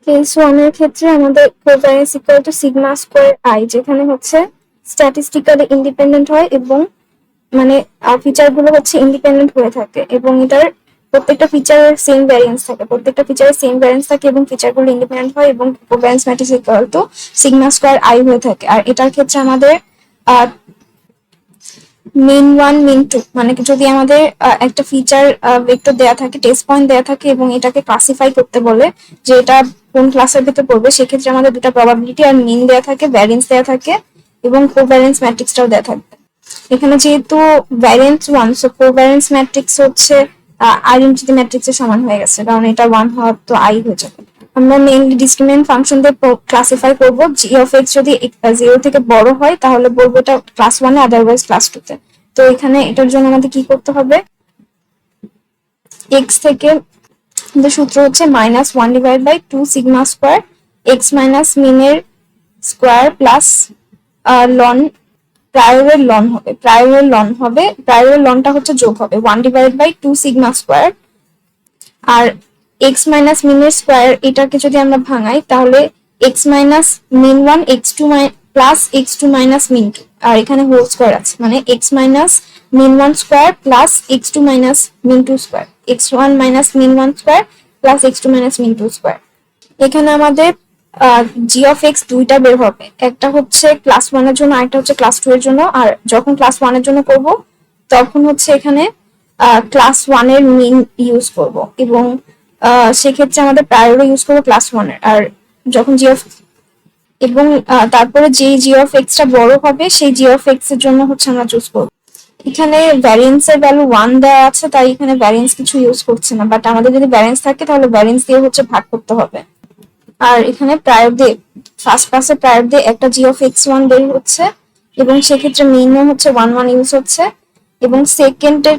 Case one এর ক্ষেত্রে আমাদের covariance equal to sigma square I, যেখানে হচ্ছে স্ট্যাটিস্টিক্যালি ইন্ডিপেন্ডেন্ট হয় এবং মানে ফিচার গুলো হচ্ছে ইন্ডিপেন্ডেন্ট হয়ে থাকে এবং এটার প্রত্যেকটা ফিচারের সেম ভ্যারিয়েন্স থাকে, এবং ফিচার গুলো ইন্ডিপেন্ডেন্ট হয় এবং covariance matrix equal to sigma square I হয়ে থাকে। আর এটার ক্ষেত্রে আমাদের মিন ওয়ান মিন টু, মানে যদি আমাদের একটা ফিচার ভেক্টর দেয়া থাকে, টেস্ট পয়েন্ট দেয়া থাকে এবং এটাকে ক্লাসিফাই করতে বলে যে এটা কোন ক্লাসের ভিতরে পড়বে, সেক্ষেত্রে আমাদের দুটা প্রবাবিলিটি আর মিন দেয়া থাকে, ভ্যারিয়েন্স দেয়া থাকে এবং কোভ্যারেন্স ম্যাট্রিক্সটাও দেয়া থাকবে। এখানে যেহেতু ভ্যারিয়েন্স ওয়ান, সো কোভ্যারেন্স ম্যাট্রিক্স হচ্ছে আইডেন্টিটি ম্যাট্রিক্সের সমান হয়ে গেছে, কারণ এটা ওয়ান হওয়ার তো আই হয়ে যাবে। আমরা মেইনলি ডিসক্রিমিনেন্ট ফাংশন দিয়ে ক্লাসিফাই করব। জি অফ এক্স যদি 0 থেকে বড় হয় তাহলে বলবো এটা ক্লাস 1 এ, আদারওয়াইজ ক্লাস 2 তে। তো এখানে এটার জন্য আমাদের কি করতে হবে, এক্স থেকে আমাদের সূত্র হচ্ছে -1/2 সিগমা স্কয়ার এক্স মাইনাস মিনের স্কয়ার প্লাস লন প্রায়োরের লনটা হচ্ছে যোগ হবে 1/2 সিগমা স্কয়ার, আর এক্স মাইনাস মিনের স্কোয়ার এটাকে যদি আমরা ভাঙাই তাহলে x minus mean one x two plus x two minus mean two, আর এখানে হোল স্কোয়ার আছে, মানে x minus mean one square plus x two minus mean two square, x one minus mean one square plus x two minus mean two square. এখানে আমাদের জি of x দুইটা বের হবে, একটা হচ্ছে ক্লাস 1 এর জন্য, আরেকটা হচ্ছে ক্লাস 2 এর জন্য। আর যখন ক্লাস 1 এর জন্য করব তখন হচ্ছে এখানে ক্লাস 1 এর মিন ইউজ করব এবং সেক্ষেত্রে আমাদের প্রায়োরও ইউজ করবো ক্লাস 1 এর। আর যখন জি অফ এবং তারপরে যে জি অফ এক্সটা বড় হবে সেই জি অফ এক্স এর জন্য হচ্ছে আমরা চুজ করব। এখানে ভ্যারিয়েন্স এর ভ্যালু 1 দেওয়া আছে, তাই এখানে ভ্যারিয়েন্স কিছু ইউজ করছে না, বাট আমাদের যদি ভ্যারিয়েন্স থাকে তাহলে ভ্যারিয়েন্স দিয়ে হচ্ছে ভাগ করতে হবে। আর এখানে প্রায়োর দিয়ে ফার্স্ট ক্লাসে প্রায়োর দিয়ে একটা জি অফ এক্স 1 বের হচ্ছে এবং সেক্ষেত্রে মিনিমাম হচ্ছে 1 ইউজ হচ্ছে, এবং সেকেন্ডটার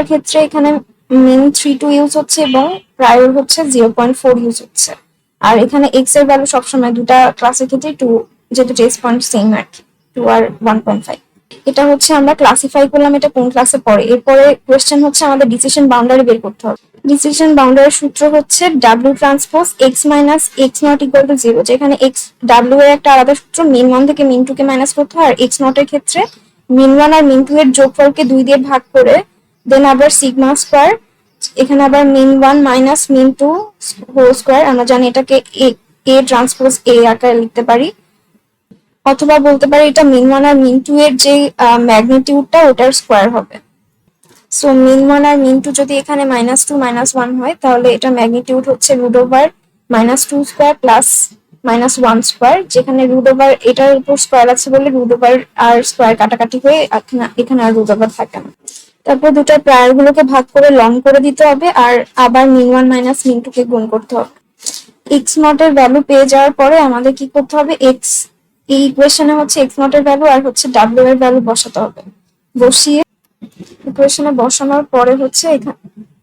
ক্ষেত্রে এখানে মিন 3 ইউজ হচ্ছে এবং প্রায়োর হচ্ছে 0.4 ইউজ হচ্ছে। আর এখানে এক্স এর ভ্যালু সবসময় দুটা ক্লাসের ক্ষেত্রে 2, যেহেতু টেস্ট পয়েন্ট সেম আর কি, 2 আর 1.5। এটা হচ্ছে আমরা ক্লাসিফাই করলাম এটা কোন ক্লাসে পড়ে। এরপরে কোয়েশ্চেন হচ্ছে আমাদের ডিসিশন বাউন্ডারি বের করতে হবে। ডিসিশন বাউন্ডারির সূত্র হচ্ছে W transpose x minus x not equal to 0, যেখানে এক্স ডাব্লিউ এর একটা আলাদা সূত্র, মিন 1 থেকে মিন 2 কে মাইনাস করতে হয়, আর এক্স নট এর ক্ষেত্রে মিন 1 আর মিন 2 এর যোগফলকে 2 দিয়ে ভাগ করে দেন আবার সিগমা স্কয়ার, এখানে আবার মিন 1 মাইনাস মিন 2 হোল স্কয়ার। আমরা জানি এটাকে এ ট্রান্সপোজ এ আকারে লিখতে পারি, অথবা বলতে পারি এটা মিন 1 আর মিন 2 এর যে ম্যাগনিটিউডটা ওটার স্কয়ার হবে। সো মিন 1 আর মিন 2 যদি এখানে -2 -1 হয় তাহলে এটা ম্যাগনিটিউড হচ্ছে √2 স্কয়ার প্লাস -1 স্কয়ার, যেখানে √, এটার উপর স্কয়ার আছে বলে √, আর স্কয়ার কাটাকাটি হয়ে এখানে আর √, থাকে না। তারপর দুটো প্রায়ার গুলোকে ভাগ করে লং করে দিতে হবে, আর আবার মিন 1 মাইনাস মিন 2 কে গুণ করতে হবে। এক্স নট এর ভ্যালু পেয়ে যাওয়ার পরে আমাদের কি করতে হবে, এই ইকুয়েশনে হচ্ছে এক্স নট এর ভ্যালু আর হচ্ছে ডাব্লিউ এর ভ্যালু বসাতে হবে। বসিয়ে ইকুয়েশনে বসানোর পরে হচ্ছে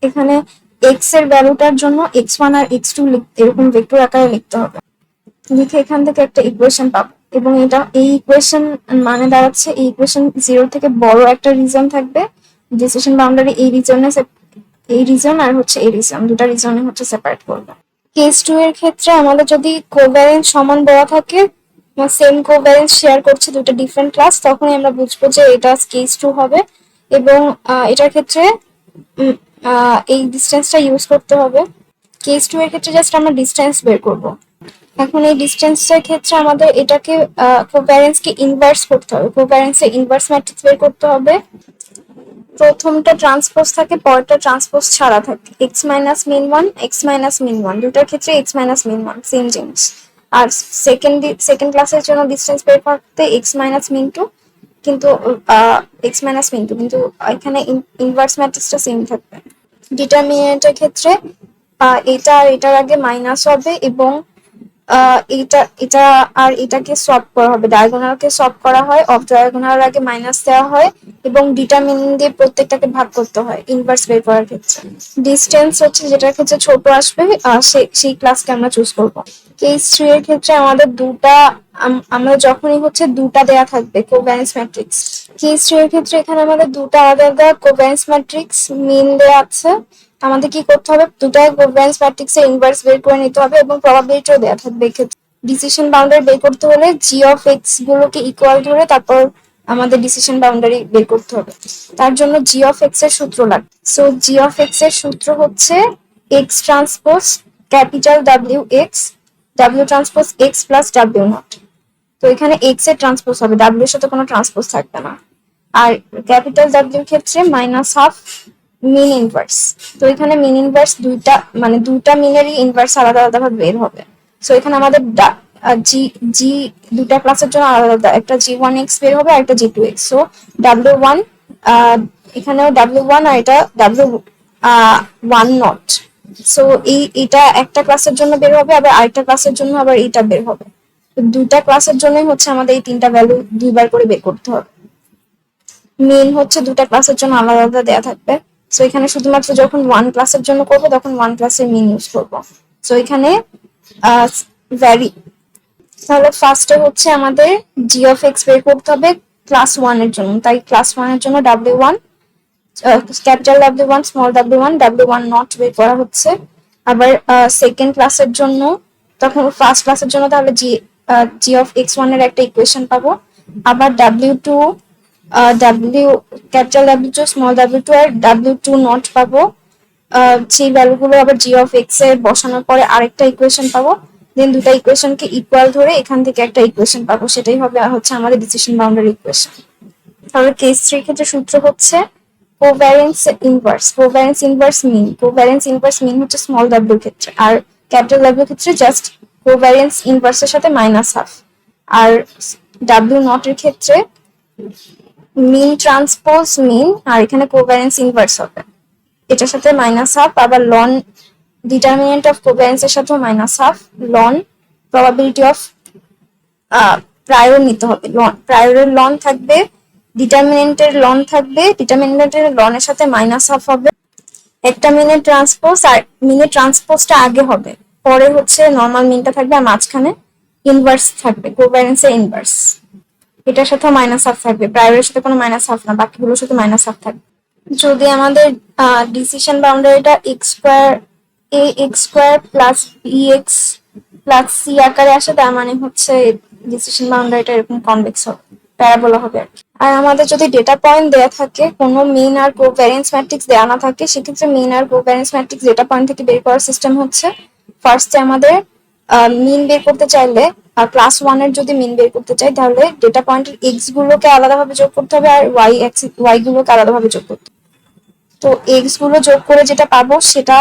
এখানে এক্স এর ভ্যালুটার জন্য x1 আর x2 এরকম ভেক্টর আকারে লিখতে হবে, লিখে এখান থেকে একটা ইকুয়েশন পাবো। এবং এই ইকুয়েশন মানে দাঁড়াচ্ছে, এই ইকুয়েশন 0 থেকে বড় একটা রিজন থাকবে, ডিসিশন বাউন্ডারি এই রিজন আর হচ্ছে এই রিজন, দুটা রিজনে হচ্ছে সেপারেট করবে। কেস 2 এর ক্ষেত্রে আমাদের যদি কোভ্যারেন্স সমান দেওয়া থাকে, সেম কোভ্যারেন্স শেয়ার করছে দুটো ডিফারেন্ট ক্লাস, তখনই আমরা বুঝবো যে এটা কেস 2 হবে। এবং এটার ক্ষেত্রে এই ডিসটেন্সটা ইউজ করতে হবে। কেস 2 এর ক্ষেত্রে জাস্ট আমরা ডিসটেন্স বের করব। এখন এই ডিসটেন্সের ক্ষেত্রে আমাদের এটাকে কোভ্যারেন্সকে ইনভার্স করতে হবে, কোভ্যারেন্সের ইনভার্স ম্যাট্রিক্স বের করতে হবে। প্রথমটা ট্রান্সপোজ থাকে, পরেরটা ট্রান্সপোজ ছাড়া থাকে, এক্স মাইনাস মিন 1 এক্স মাইনাস মিন 1, দুটার ক্ষেত্রে এক্স মাইনাস মিন 1 সেম জিনিস। আর সেকেন্ড ক্লাসের জন্য ডিসটেন্স বের করতে এক্স মাইনাস মিন 2, কিন্তু এক্স মাইনাস মিন 2, কিন্তু এখানে ইনভার্স ম্যাট্রিক্সটা সেম থাকবে। ডিটারমিনেন্টের ক্ষেত্রে এটা আর এটার আগে মাইনাস হবে এবং এটা আর এটাকে সলভ করা হবে, ডায়াগোনালকে সলভ করা হয়, অফ ডায়াগোনাল আগে মাইনাস দেওয়া হয় এবং ডিটারমিনেন্ট দিয়ে প্রত্যেকটাকে ভাগ করতে হয় ইনভার্স বের করার ক্ষেত্রে। ডিসটেন্স হচ্ছে যেটার ক্ষেত্রে ছোট আসবে সেই ক্লাসকে আমরা চুজ করব। কেস 3 এর ক্ষেত্রে আমাদের আমরা যখনই হচ্ছে দুটা দেয়া থাকবে কোভ্যারেন্স ম্যাট্রিক্স। কেস 3 এর ক্ষেত্রে এখানে আমাদের দুটা আলাদা আলাদা কোভ্যারেন্স ম্যাট্রিক্স মিন দেয়া আছে, আমাদের কি করতে হবে, দুটা কোভ্যালেন্স ম্যাট্রিক্সের ইনভার্স বের করে নিতে হবে এবং প্রবাবিলিটিও দেওয়া থাকবে। এক্ষেত্রে ডিসিশন বাউন্ডারি বের করতে হলে জি অফ এক্স গুলোকে ইকুয়াল ধরে তারপর আমাদের ডিসিশন বাউন্ডারি বের করতে হবে। তার জন্য জি অফ এক্স এর সূত্র লাগবে। সো জি অফ এক্স এর সূত্র হচ্ছে x transpose capital W x W transpose x plus W not. তো এখানে এক্স এর ট্রান্সপোজ হবে, ডাব্লিউ এর সাথে কোনো ট্রান্সপোজ থাকবে না। আর ক্যাপিটাল ডাব্লিউ ক্ষেত্রে মাইনাস হাফ মিন ইনভার্স। তো এখানে মিন ইনভার্স দুইটা, মানে দুটা মিনেরই ইনভার্স আলাদা আলাদা ভাবে বের হবে। সো এখানে আমাদের জি জি দুটা ক্লাসের জন্য আলাদা, একটা জি ওয়ান এক্স বের হবে আর একটা জি টু এক্স। সো ডাব্লিউ ওয়ান, এখানেও ডাব্লিউ ওয়ান আর এটা ডাব্লিউ ওয়ান নট। সো এটা একটা ক্লাসের জন্য বের হবে, আবার আরেকটা ক্লাসের জন্য আবার এইটা বের হবে। দুটা ক্লাসের জন্যই হচ্ছে আমাদের এই তিনটা ভ্যালু দুইবার করে বের করতে হবে। মেন হচ্ছে দুটা ক্লাসের জন্য আলাদা আলাদা দেওয়া থাকবে। সো এখানে শুধুমাত্র যখন ওয়ান ক্লাসের জন্য করবো তখন ওয়ান ক্লাসের মিন ইউজ করবো। সো এখানে ভ্যারি, তাহলে ফার্স্টে হচ্ছে আমাদের জি অফ এক্স বের করতে হবে ক্লাস ওয়ান এর জন্য। তাই ক্লাস ওয়ান এর জন্য W one, capital W one, small W one, W one not বের করা হচ্ছে। আবার সেকেন্ড ক্লাসের জন্য, তখন ফার্স্ট ক্লাসের জন্য তাহলে জি অফ এক্স ওয়ান এর একটা ইকুয়েশন পাবো। আবার W two, W capital W two, small W two আর ডাব্লিউ টু নট পাবো। সেই ভ্যালুগুলো আবার জি অফ এক্স এ বসানোর পরে আরেকটা ইকুয়েশন পাবো। দেন দুটা ইকুয়েশনকে ইকুয়াল ধরে এখান থেকে একটা ইকুয়েশন পাবো, সেটাই হবে হচ্ছে আমাদের ডিসিশন বাউন্ডারি ইকুয়েশন। তাহলে কেস 3 ক্ষেত্রে সূত্র হচ্ছে covariance inverse, covariance inverse mean. Covariance inverse mean হচ্ছে স্মল ডাব্লিউ ক্ষেত্রে, আর ক্যাপিটাল ডাব্লিউ ক্ষেত্রে জাস্ট কোভ্যালেন্স ইনভার্সের সাথে মাইনাস হাফ। আর ডাব্লিউ নট এর ক্ষেত্রে মিন ট্রান্সপোজ মিন, আর এখানে কোভ্যালেন্স ইনভার্স হবে, এটার সাথে মাইনাস হাফ। আবার লন ডিটারমিনেন্ট অফ কোভ্যালেন্স এর সাথে minus half, ln probability of prior নিতে হবে। লন প্রায়রের লন থাকবে, ডিটারমিনেন্টের লন থাকবে, ডিটারমিনেন্টের লনের সাথে মাইনাস হাফ হবে। একটা মিনের ট্রান্সপোজ, আর মিনের ট্রান্সপোজটা আগে হবে, পরে হচ্ছে নর্মাল মিনটা থাকবে, আর মাঝখানে ইনভার্স থাকবে, কোভ্যালেন্সের ইনভার্স। এটার সাথে মাইনাস হাফ থাকবে, প্রায়রের সাথে কোনো মাইনাস হাফ না, বাকিগুলোর সাথে মাইনাস হাফ থাকবে। যদি আমাদের ডিসিশন বাউন্ডারিটা x square a x square plus b x plus c আকারে আসে, তার মানে হচ্ছে ডিসিশন বাউন্ডারিটা এরকম কনভেক্স হবে, প্যারাবোলা হবে আর কি। আর আমাদের যদি ডেটা পয়েন্ট দেয়া থাকে, কোনো মিন আর কোভ্যালেন্স ম্যাট্রিক্স দেওয়া না থাকে, সেক্ষেত্রে মিন আর কোভ্যালেন্স ম্যাট্রিক্স ডেটা পয়েন্ট থেকে বের করার সিস্টেম হচ্ছে ফার্স্টে আমাদের মিন বের করতে চাইলে, আর ক্লাস ওয়ান এর যদি মিন বের করতে চাই তাহলে ডেটা পয়েন্টের এক্স গুলোকে আলাদাভাবে যোগ করতে হবে আর ওয়াই গুলোকে আলাদাভাবে যোগ করতে হবে। তো এক্স গুলো যোগ করে যেটা পাবো সেটা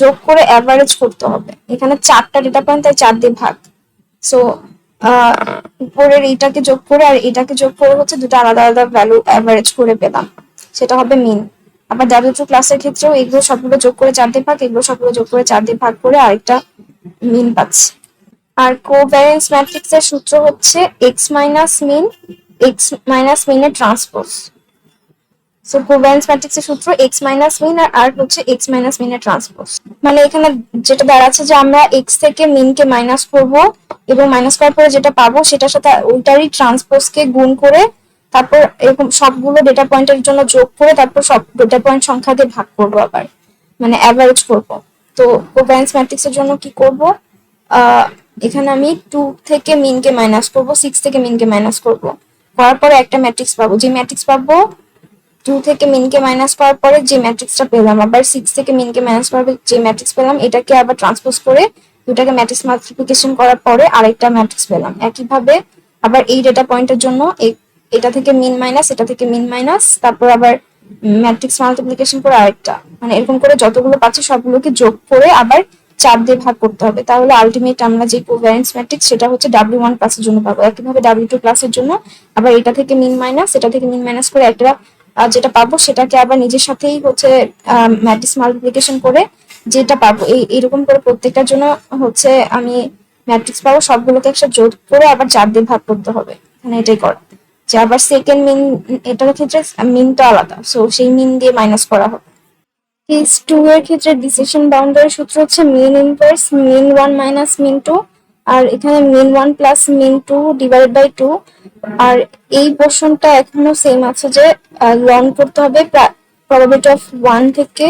যোগ করে অ্যাভারেজ করতে হবে। এখানে চারটা ডেটা পয়েন্ট, তাই 4 দিয়ে ভাগ। সো উপরের এইটাকে যোগ করে আর এটাকে যোগ করে হচ্ছে দুটো আলাদা আলাদা ভ্যালু অ্যাভারেজ করে পেলাম, সেটা হবে মিন। আবার ডাব্লিউ টু ক্লাসের ক্ষেত্রেও এগুলো সবগুলো যোগ করে 4 দিয়ে ভাগ, এগুলো সবগুলো যোগ করে 4 দিয়ে ভাগ করে আরেকটা মিন পাচ্ছি। আর কোভ্যালেন্স ম্যাট্রিক্স এর সূত্র হচ্ছে x minus mean, x minus মিনের ট্রান্সপোজ। সো কোভ্যালেন্স ম্যাট্রিক্স এর সূত্র এক্স মাইনাস মিন আর হচ্ছে এক্স মাইনাস মিনের ট্রান্সপোজ। মানে এখানে যেটা দাঁড়াচ্ছে যে আমরা এক্স থেকে মিনকে মাইনাস করব এবং মাইনাস করার পরে যেটা পাবো সেটার সাথে ওইটারই ট্রান্সপোজকে গুণ করে তারপর এরকম সবগুলো ডেটা পয়েন্টের জন্য যোগ করে তারপর সব ডেটা পয়েন্ট সংখ্যা দিয়ে ভাগ করবো, আবার মানে অ্যাভারেজ করব। তো কোভ্যালেন্স ম্যাট্রিক্স এর জন্য কি করব, এখানে আমি 2 থেকে মিনকে মাইনাস করব, 6 থেকে মিনকে মাইনাস করব, করার পরে একটা ম্যাট্রিক্স পাবো। যে ম্যাট্রিক্স পাবো 2 থেকে মিনকে মাইনাস করার পরে যে ম্যাট্রিক্সটা পেলাম, আবার 6 থেকে মিনকে মাইনাস করার পরে যে ম্যাট্রিক্স পেলাম, এটাকে আবার ট্রান্সপোজ করে দুটাকে ম্যাট্রিক্স মাল্টিপ্লিকেশন করার পরে আরেকটা ম্যাট্রিক্স পেলাম। একইভাবে আবার এই ডেটা পয়েন্টের জন্য এটা থেকে মিন মাইনাস, এটা থেকে মিন মাইনাস, তারপর আবার ম্যাট্রিক্স মাল্টিপ্লিকেশন করে আরেকটা, মানে এরকম করে যতগুলো পাচ্ছি সবগুলোকে যোগ করে আবার 4 দিয়ে ভাগ করতে হবে। তাহলে আলটিমেট আমরা যে কোভ্যালেন্স ম্যাট্রিক্স সেটা হচ্ছে ডাব্লিউ ওয়ান ক্লাসের জন্য পাবো। একইভাবে ডাব্লিউ টু ক্লাসের জন্য আবার এটা থেকে মিন মাইনাস, এটা থেকে মিন মাইনাস করে একটা যেটা পাবো সেটাকে আবার নিজের সাথেই হচ্ছে ম্যাট্রিক্স মাল্টিপ্লিকেশন করে যেটা পাবো, এরকম করে প্রত্যেকটার জন্য হচ্ছে আমি ম্যাট্রিক্স পাবো, সবগুলোকে একসাথে যোগ করে আবার 4 দিয়ে ভাগ করতে হবে। এখানে এটাই করা, যে আবার সেকেন্ড মিন, এটার ক্ষেত্রে মিনটা আলাদা, সো সেই মিন দিয়ে মাইনাস করা হবে। কেস 2 এর ক্ষেত্রে ডিসিশন বাউন্ডারি সূত্র হচ্ছে মিন ইনভার্স মিন 1 মাইনাস মিন 2, আর এখানে মিন 1 প্লাস মিন 2 ডিভাইডেড বাই 2। আর এই পোর্শনটা এখনো সেম আছে যে লন করতে হবে প্রবাবিলিটি অফ 1 থেকে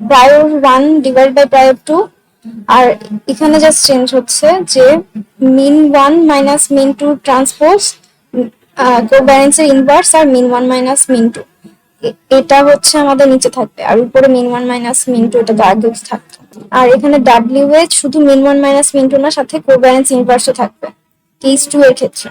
প্রায়র 1 ডিভাইড বাই প্রায়র 2, আর এখানে জাস্ট চেঞ্জ হচ্ছে যে মিন 1 মাইনাস মিন 2 ট্রান্সপোজ কোভ্যালেন্সের ইনভার্স আর মিন 1 মাইনাস মিন 2 এটা হচ্ছে আমাদের নিচে থাকবে, আর উপরে মিন 1 মাইনাস মিন 2 এটা আগে থাকতো। আর এখানে ডাব্লিউ এ শুধু মিন 1 মাইনাস মিন 2 না, সাথে কোভ্যালেন্স ইনভার্সও থাকবে কেস 2 এর ক্ষেত্রে।